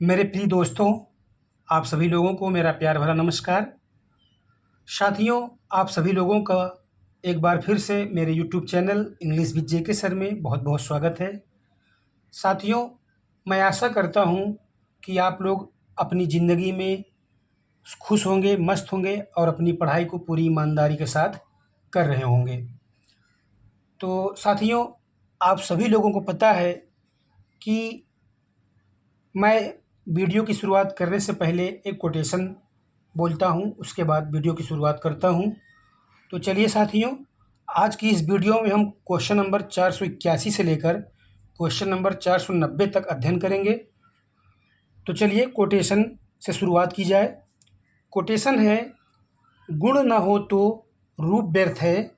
मेरे प्रिय दोस्तों, आप सभी लोगों को मेरा प्यार भरा नमस्कार। साथियों, आप सभी लोगों का एक बार फिर से मेरे YouTube channel English with JK sir में बहुत-बहुत स्वागत है। साथियों, मैं आशा करता हूँ कि आप लोग अपनी ज़िंदगी में खुश होंगे, मस्त होंगे और अपनी पढ़ाई को पूरी ईमानदारी के साथ कर रहे होंगे। तो साथियों, आप सभी लोगों को पता है कि मैं वीडियो की शुरुआत करने से पहले एक कोटेशन बोलता हूँ, उसके बाद वीडियो की शुरुआत करता हूँ। तो चलिए साथियों, आज की इस वीडियो में हम क्वेश्चन नंबर 481 से लेकर क्वेश्चन नंबर 490 तक अध्ययन करेंगे। तो चलिए कोटेशन से शुरुआत की जाए। कोटेशन है, गुण न हो तो रूप व्यर्थ है,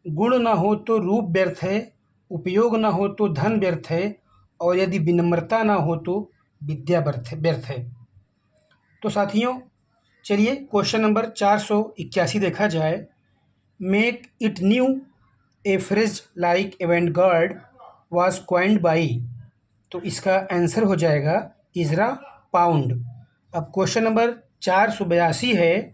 गुण न हो तो रूप व्यर्थ है, उपयोग न हो तो धन व्यर्थ है, और यदि विनम्रता न हो तो विद्या व्यर्थ है। तो साथियों, चलिए क्वेश्चन नंबर 481 देखा जाए। Make it new, a phrase like avant garde was coined by. तो इसका आंसर हो जाएगा इजरा पाउंड। अब क्वेश्चन नंबर 482 है,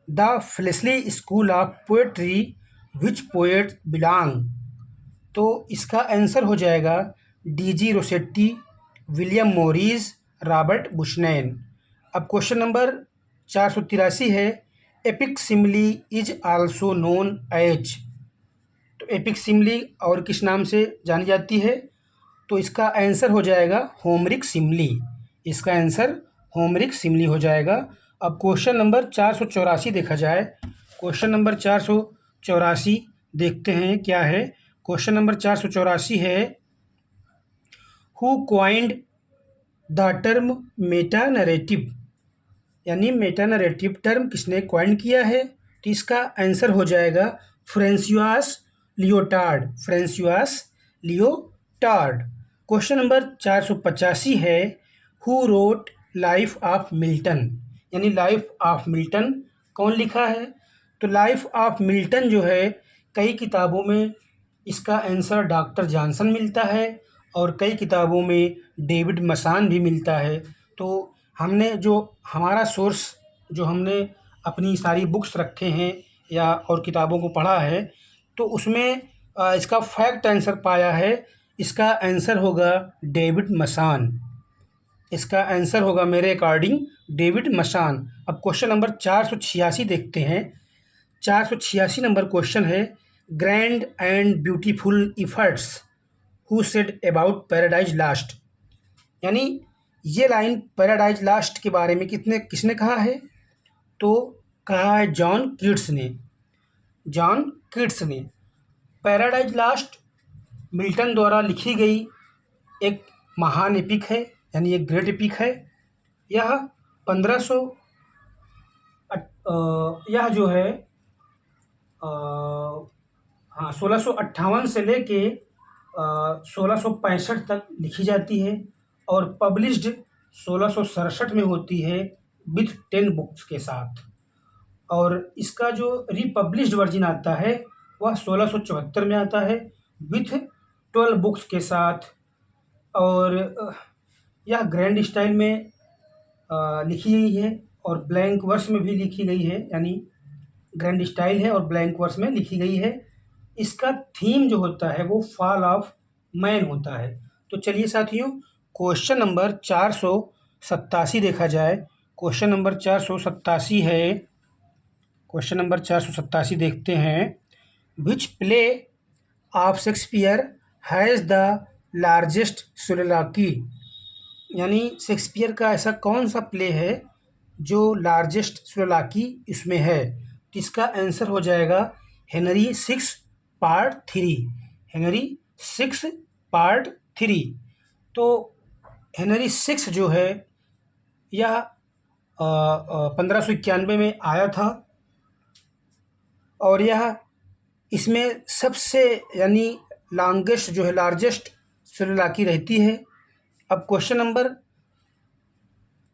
the fleshly school of poetry which poet belong. तो इसका आंसर हो जाएगा D G Rossetti, William Morris, Robert Buchanan. अब क्वेश्चन नंबर 483 है, epic simile is also known as. तो एपिक सिमिली और किस नाम से जानी जाती है? तो इसका आंसर हो जाएगा होमरिक सिमिली। इसका आंसर होमरिक सिमिली हो जाएगा। अब क्वेश्चन नंबर 484 देखा जाए। क्वेश्चन नंबर 484 देखते हैं क्या है। क्वेश्चन नंबर 484 है, who coined the term meta narrative. यानी मेटा नरेटिव टर्म किसने क्वाइंड किया है? तो इसका आंसर हो जाएगा Francois Lyotard. Francois Lyotard. Question number 485 है, who wrote life of Milton. यानी लाइफ ऑफ मिल्टन कौन लिखा है? तो लाइफ ऑफ मिल्टन जो है, कई किताबों में इसका आंसर डॉक्टर जॉनसन मिलता है और कई किताबों में डेविड मसान भी मिलता है। तो हमने जो हमारा सोर्स, जो हमने अपनी सारी बुक्स रखे हैं या और किताबों को पढ़ा है, तो उसमें इसका फैक्ट आंसर पाया है। इसका आंसर होगा डेविड मसान। इसका आंसर होगा मेरे अकॉर्डिंग डेविड मसान। अब क्वेश्चन नंबर 486 देखते हैं। 486 नंबर क्वेश्चन है, grand and beautiful efforts who said about paradise last. यानी ये लाइन पैराडाइज लास्ट के बारे में किसने कहा है? तो कहा है जॉन कीट्स ने। जॉन कीट्स ने। पैराडाइज लास्ट मिल्टन द्वारा लिखी गई एक महान एपिक है, यानी एक ग्रेट एपिक है। यह 1500 यह जो है 1658 से लेके 1665 तक लिखी जाती है और पब्लिश्ड 1667 में होती है विथ 10 बुक्स के साथ। और इसका जो रिपब्लिश्ड वर्जन आता है वह 1674 में आता है विथ 12 बुक्स के साथ। और यह ग्रैंड स्टाइल में लिखी गई है और ब्लैंक वर्स में भी लिखी गई है, यानी ग्रैंड स्टाइल है और ब्लैंक वर्स में लिखी गई है। इसका थीम जो होता है वो फॉल ऑफ मैन होता है। तो चलिए साथियों, क्वेश्चन नंबर 487 देखा जाए। क्वेश्चन नंबर 487 है, क्वेश्चन नंबर 487 देखते हैं। Which play of Shakespeare has the largest soliloquy. यानी शेक्सपियर का ऐसा कौन सा प्ले है जो लार्जेस्ट सोलोलाकी इसमें है? तो इसका आंसर हो जाएगा हेनरी 6 पार्ट 3। Henry 6 part 3। तो हेनरी 6 जो है यह 1591 में आया था और यह इसमें सबसे यानी लॉन्गेस्ट जो है लार्जेस्ट सोलोलाकी रहती है। अब क्वेश्चन नंबर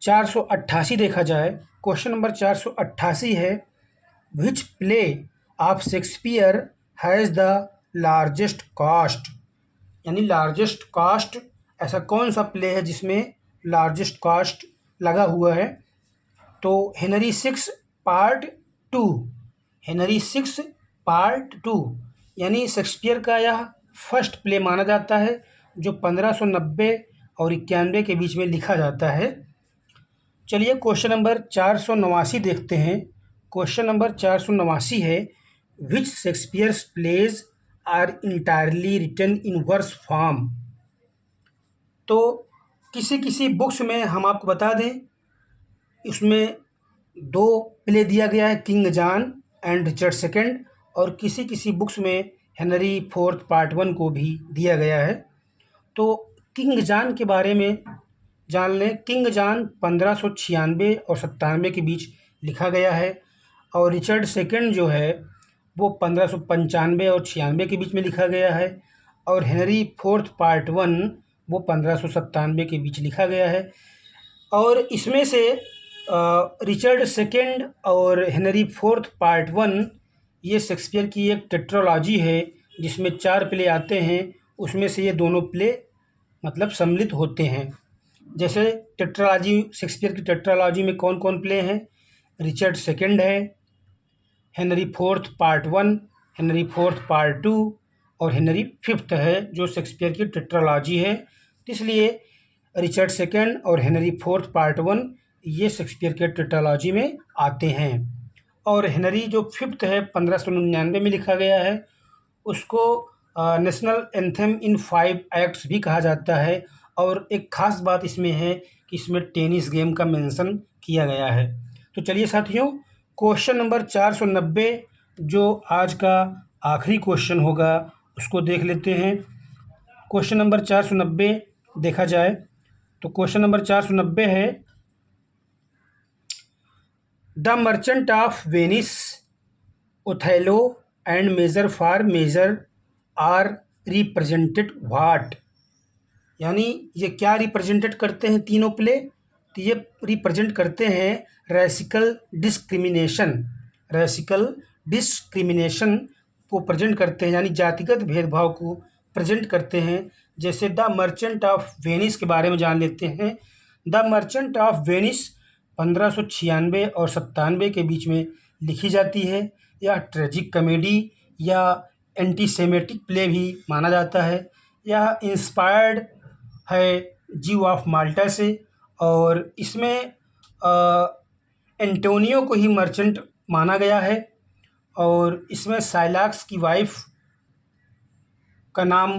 488 देखा जाए। क्वेश्चन नंबर 488 है, which play of Shakespeare has the largest cast. यानी लार्जेस्ट कास्ट ऐसा कौन सा प्ले है जिसमें लार्जेस्ट कास्ट लगा हुआ है। तो Henry six part two, Henry six part two यानी शेक्सपियर का यह फर्स्ट प्ले माना जाता है जो 1590 और 91 के बीच में लिखा जाता है। चलिए क्वेश्चन नंबर 489 देखते हैं। क्वेश्चन नंबर 489 है, which Shakespeare's plays are entirely written in verse form. तो किसी किसी बुक्स में हम आपको बता दें, इसमें 2 प्ले दिया गया है, king John and Richard second, और किसी किसी बुक्स में हेनरी फोर्थ पार्ट 1 को भी दिया गया है। तो किंग जॉन के बारे में जान लें। किंग जॉन 1596 और 97 के बीच लिखा गया है, और रिचर्ड सेकंड जो है वो 1595 और 96 के बीच में लिखा गया है, और हेनरी फोर्थ पार्ट 1 वो 1597 के बीच लिखा गया है। और इसमें से रिचर्ड सेकंड और हेनरी फोर्थ पार्ट 1 ये शेक्सपियर की एक टेट्रोलॉजी है जिसमें 4 प्ले आते हैं, उसमें से ये दोनों प्ले मतलब सम्मिलित होते हैं। जैसे टेट्रालॉजी, शेक्सपियर की टेट्रालॉजी में कौन कौन प्ले हैं, रिचर्ड सेकंड है, Henry fourth part 1, Henry fourth part 2 और हेनरी फिफ्थ है जो शेक्सपियर की टेट्रालॉजी है। इसलिए रिचर्ड सेकंड और हेनरी फोर्थ पार्ट 1 ये शेक्सपियर के टेट्रालॉजी में आते हैं। और हेनरी जो फिफ्थ है 1599 में लिखा गया है, उसको नेशनल एंथम इन 5 एक्ट्स भी कहा जाता है। और एक ख़ास बात इसमें है कि इसमें टेनिस गेम का मेंशन किया गया है। तो चलिए साथियों, क्वेश्चन नंबर 490 जो आज का आखिरी क्वेश्चन होगा उसको देख लेते हैं। क्वेश्चन नंबर 490 देखा जाए तो क्वेश्चन नंबर 490 है, the merchant of Venice, Othello and measure for measure are represented what. यानी ये क्या रिप्रेजेंटेड करते हैं तीनों प्ले, तो ये रिप्रेजेंट करते हैं रेसिकल डिस्क्रिमिनेशन, रेसिकल डिस्क्रिमिनेशन को प्रेजेंट करते हैं, यानी जातिगत भेदभाव को प्रेजेंट करते हैं। जैसे द मर्चेंट ऑफ वेनिस के बारे में जान लेते हैं। द मर्चेंट ऑफ वेनिस 1596 और 97 के बीच में लिखी जाती है। यह ट्रेजिक कॉमेडी या एंटीसेमेटिक प्ले भी माना जाता है। यह इंस्पायर्ड है जीव ऑफ माल्टा से, और इसमें एंटोनियो को ही मर्चेंट माना गया है। और इसमें साइलैक्स की वाइफ का नाम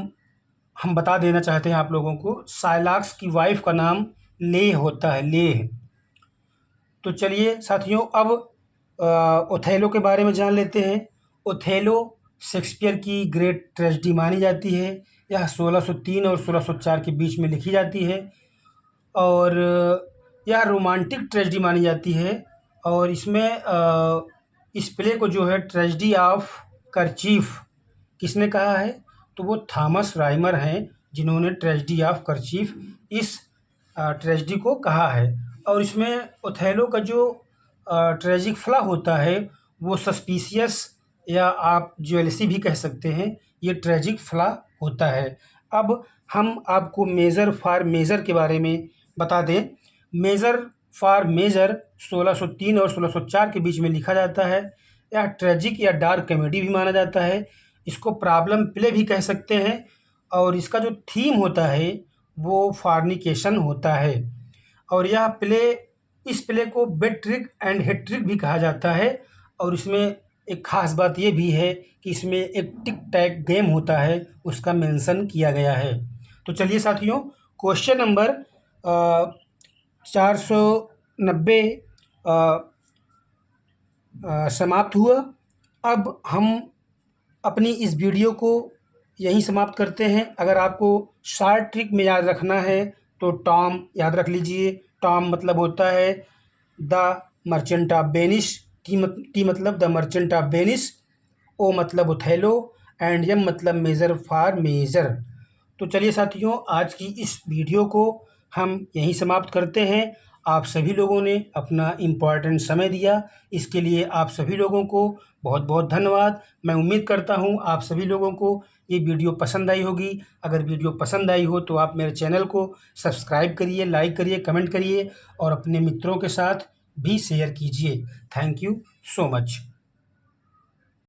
हम बता देना चाहते हैं आप लोगों को, साइलैक्स की वाइफ का नाम लेह होता है, लेह। तो चलिए साथियों, अब ओथेलो के बारे में जान लेते हैं। ओथेलो शेक्सपियर की ग्रेट ट्रेजेडी मानी जाती है। यह 1603 और 1604 के बीच में लिखी जाती है, और यह रोमांटिक ट्रेजेडी मानी जाती है। और इसमें इस प्ले को जो है ट्रेजेडी ऑफ कर्चीफ किसने कहा है, तो वो थॉमस राइमर हैं जिन्होंने ट्रेजेडी ऑफ कर्चीफ इस ट्रेजेडी को कहा है। और इसमें ओथेलो का जो ट्रेजिक फ्ला होता है वो सस्पिशियस या आप ज्वेलसी भी कह सकते हैं, ये ट्रेजिक फ्ला होता है। अब हम आपको मेजर फॉर मेजर के बारे में बता दें। मेजर फॉर मेजर 1603 और 1604 के बीच में लिखा जाता है। यह ट्रेजिक या डार्क कॉमेडी भी माना जाता है। इसको प्रॉब्लम प्ले भी कह सकते हैं, और इसका जो थीम होता है वो फॉर्निकेशन होता है। और यह प्ले, इस प्ले को bed trick and head trick भी कहा जाता है। और इसमें एक ख़ास बात ये भी है कि इसमें एक टिक टैक गेम होता है, उसका मेंशन किया गया है। तो चलिए साथियों, क्वेश्चन नंबर 490 समाप्त हुआ। अब हम अपनी इस वीडियो को यहीं समाप्त करते हैं। अगर आपको शॉर्ट ट्रिक में याद रखना है तो टॉम याद रख लीजिए। टॉम मतलब होता है the merchant of Venice, T मतलब द मर्चेंट ऑफ वेनिस, ओ मतलब ओथेलो, एंड एम मतलब मेजर फॉर मेजर। तो चलिए साथियों, आज की इस वीडियो को हम यहीं समाप्त करते हैं। आप सभी लोगों ने अपना इम्पोर्टेंट समय दिया, इसके लिए आप सभी लोगों को बहुत बहुत धन्यवाद। मैं उम्मीद करता हूँ आप सभी लोगों को ये वीडियो पसंद आई होगी। अगर वीडियो पसंद आई हो तो आप मेरे चैनल को सब्सक्राइब करिए, लाइक करिए, कमेंट करिए और अपने मित्रों के साथ भी शेयर कीजिए। Thank you so much.